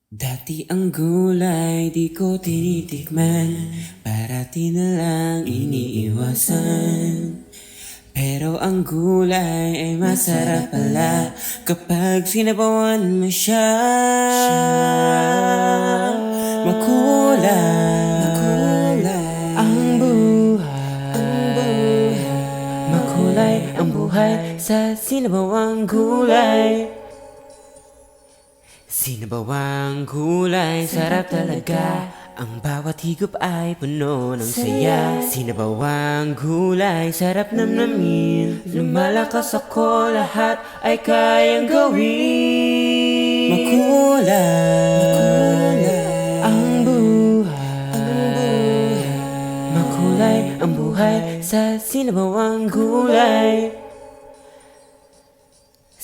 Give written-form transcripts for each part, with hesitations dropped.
Dati ang gulay di ko tinitikman, parati na lang iniiwasan. Pero ang gulay ay masarap pala kapag sinabawan mo siya. Makulay ang buhay, makulay ang buhay sa sinabawang gulay. Sinabawang gulay, sarap talaga. Ang bawat higop ay puno ng saya. Sinabawang gulay, sarap namnamin. Lumalakas ako, lahat ay kayang gawin. Makulay ang buhay, makulay ang buhay sa sinabawang gulay.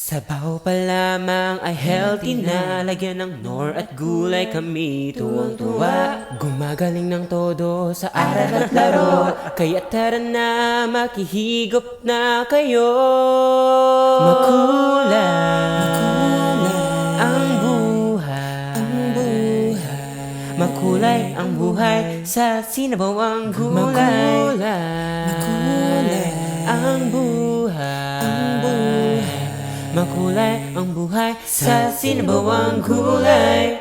Sabaw pa lamang ay healthy na. Lagyan ng nor at gulay, kami tuwang-tuwa. Gumagaling ng todo sa aral at laro. Kaya tara na, makihigop na kayo. Makulay ang buhay, makulay ang buhay sa sinabawang gulay. Makulay ang buhay, makulay ang buhay sa sinabawang gulay.